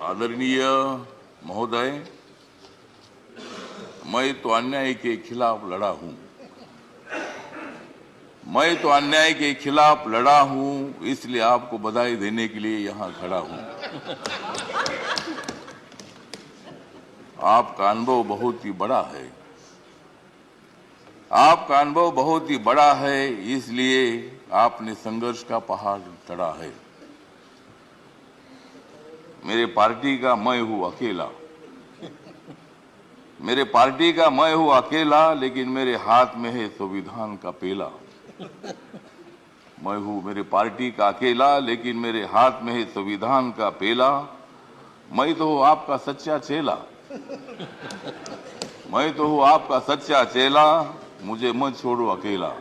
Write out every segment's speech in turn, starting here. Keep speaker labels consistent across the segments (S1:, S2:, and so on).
S1: आदरणीय महोदय, मैं तो अन्याय के खिलाफ लड़ा हूं। मैं तो अन्याय के खिलाफ लड़ा हूं, इसलिए आपको बधाई देने के लिए यहां खड़ा हूं। आपका अनुभव बहुत ही बड़ा है। आपका अनुभव बहुत ही बड़ा है, इसलिए आपने संघर्ष का पहाड़ चढ़ा है। मेरे पार्टी का मैं हूं अकेला। मेरे पार्टी का मैं हूं अकेला, लेकिन मेरे हाथ में है संविधान का पेला। मैं हूं मेरे पार्टी का अकेला, लेकिन मेरे हाथ में है संविधान का पेला। मैं तो हूं आपका सच्चा चेला। मैं तो हूं आपका सच्चा चेला, मुझे मत छोड़ो अकेला।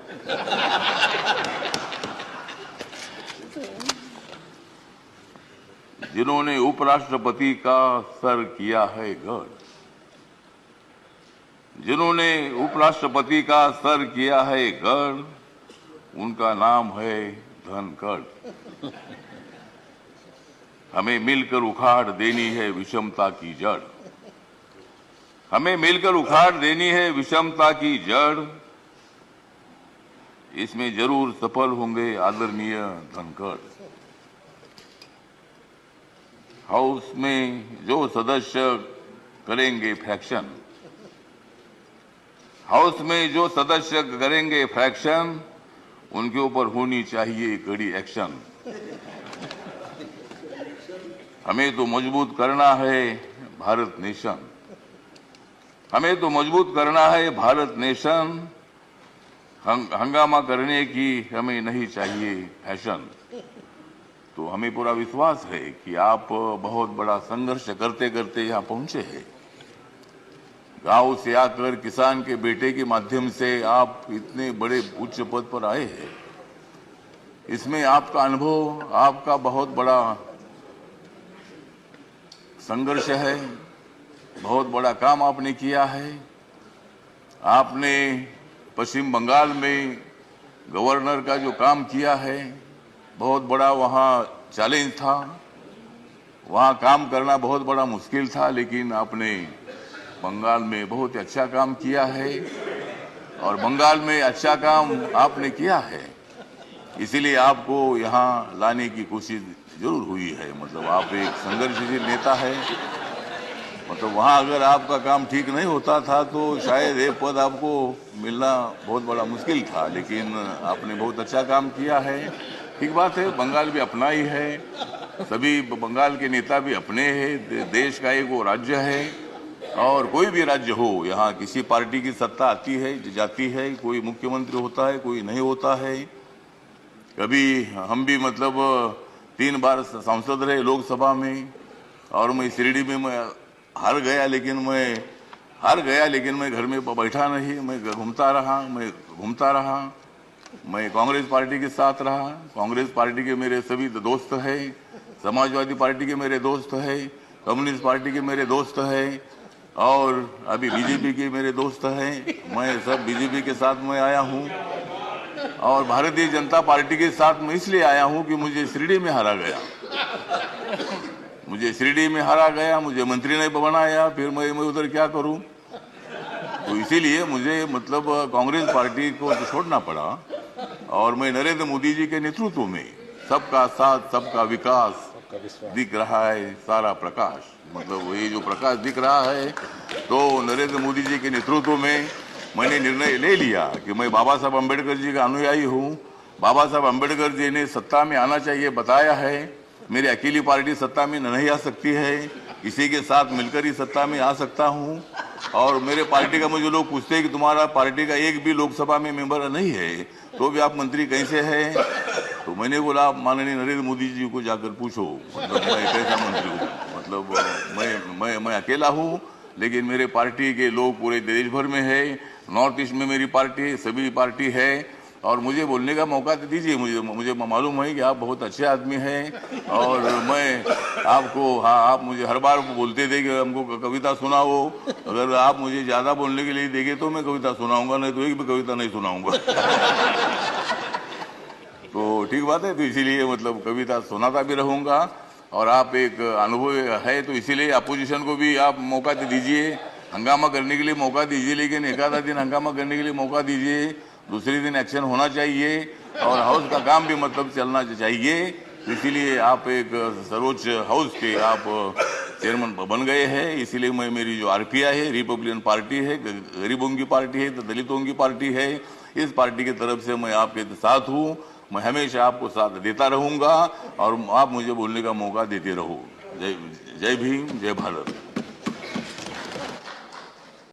S1: जिन्होंने उपराष्ट्रपति का सर किया है गढ़, जिन्होंने उपराष्ट्रपति का सर किया है गढ़, उनका नाम है धनखड़। हमें मिलकर उखाड़ देनी है विषमता की जड़। हमें मिलकर उखाड़ देनी है विषमता की जड़। इसमें जरूर सफल होंगे आदरणीय धनखड़। हाउस में जो सदस्य करेंगे फ्रैक्शन, हाउस में जो सदस्य करेंगे फ्रैक्शन, उनके ऊपर होनी चाहिए कड़ी एक्शन। हमें तो मजबूत करना है भारत नेशन। हमें तो मजबूत करना है भारत नेशन। हंगामा करने की हमें नहीं चाहिए फैशन। तो हमें पूरा विश्वास है कि आप बहुत बड़ा संघर्ष करते करते यहाँ पहुंचे हैं। गांव से आकर किसान के बेटे के माध्यम से आप इतने बड़े उच्च पद पर आए हैं। इसमें आपका अनुभव, आपका बहुत बड़ा संघर्ष है। बहुत बड़ा काम आपने किया है। आपने पश्चिम बंगाल में गवर्नर का जो काम किया है, बहुत बड़ा वहाँ चैलेंज था। वहाँ काम करना बहुत बड़ा मुश्किल था, लेकिन आपने बंगाल में बहुत अच्छा काम किया है। और बंगाल में अच्छा काम आपने किया है, इसीलिए आपको यहाँ लाने की कोशिश जरूर हुई है। मतलब आप एक संघर्षशील नेता है। मतलब वहाँ अगर आपका काम ठीक नहीं होता था तो शायद ये पद आपको मिलना बहुत बड़ा मुश्किल था, लेकिन आपने बहुत अच्छा काम किया है। ठीक बात है, बंगाल भी अपना ही है, सभी बंगाल के नेता भी अपने हैं। देश का एक वो राज्य है, और कोई भी राज्य हो, यहाँ किसी पार्टी की सत्ता आती है जाती है, कोई मुख्यमंत्री होता है, कोई नहीं होता है। कभी हम भी मतलब 3 बार सांसद रहे लोकसभा में, और मैं शिरडी में मैं हार गया, लेकिन मैं घर में बैठा नहीं। मैं घूमता रहा। मैं कांग्रेस पार्टी के साथ रहा। कांग्रेस पार्टी के मेरे सभी दोस्त हैं, समाजवादी पार्टी के मेरे दोस्त हैं, कम्युनिस्ट पार्टी के मेरे दोस्त हैं, और अभी बीजेपी के मेरे दोस्त हैं। मैं सब बीजेपी के साथ मैं आया हूँ, और भारतीय जनता पार्टी के साथ मैं इसलिए आया हूँ कि मुझे शिरडी में हारा गया। मुझे मंत्री नहीं बनाया, फिर मैं उधर क्या करूं। तो इसीलिए मुझे मतलब कांग्रेस पार्टी को छोड़ना पड़ा, और मैं नरेंद्र मोदी जी के नेतृत्व में सबका साथ सबका विकास दिख रहा है सारा प्रकाश। मतलब ये जो प्रकाश दिख रहा है, तो नरेंद्र मोदी जी के नेतृत्व में मैंने निर्णय ले लिया कि मैं बाबा साहब अम्बेडकर जी का अनुयायी हूँ। बाबा साहब अम्बेडकर जी ने सत्ता में आना चाहिए बताया है। मेरी अकेली पार्टी सत्ता में नहीं आ सकती है, किसी के साथ मिलकर ही सत्ता में आ सकता हूँ। और मेरे पार्टी का मुझे लोग पूछते हैं कि तुम्हारा पार्टी का एक भी लोकसभा में मेंबर नहीं है, तो भी आप मंत्री कैसे हैं। तो मैंने बोला, आप माननीय नरेंद्र मोदी जी को जाकर पूछो, मतलब मैं कैसा मंत्री हूँ। मतलब मैं अकेला हूँ, लेकिन मेरे पार्टी के लोग पूरे देश भर में है। नॉर्थ ईस्ट में मेरी पार्टी सभी पार्टी है, और मुझे बोलने का मौका तो दीजिए। मुझे मालूम है कि आप बहुत अच्छे आदमी हैं, और मैं आपको, हाँ, आप मुझे हर बार बोलते थे कि हमको कविता सुनाओ। अगर आप मुझे ज्यादा बोलने के लिए देंगे तो मैं कविता सुनाऊंगा, नहीं तो एक भी कविता नहीं सुनाऊंगा। तो ठीक बात है, तो इसीलिए मतलब कविता सुनाता भी रहूंगा। और आप एक अनुभव है, तो इसीलिए अपोजिशन को भी आप मौका दीजिए, हंगामा करने के लिए मौका दीजिए, लेकिन एक आधा दिन हंगामा करने के लिए मौका दीजिए, दूसरे दिन एक्शन होना चाहिए और हाउस का काम भी मतलब चलना चाहिए। इसीलिए आप एक सर्वोच्च हाउस के आप चेयरमैन बन गए हैं। इसीलिए मैं, मेरी जो आरपीआई है, रिपब्लिकन पार्टी है, गरीबों की पार्टी है, दलितों की पार्टी है, इस पार्टी की तरफ से मैं आपके साथ हूँ। मैं हमेशा आपको साथ देता रहूंगा और आप मुझे बोलने का मौका देते रहो। जय जय भीम, जय भारत।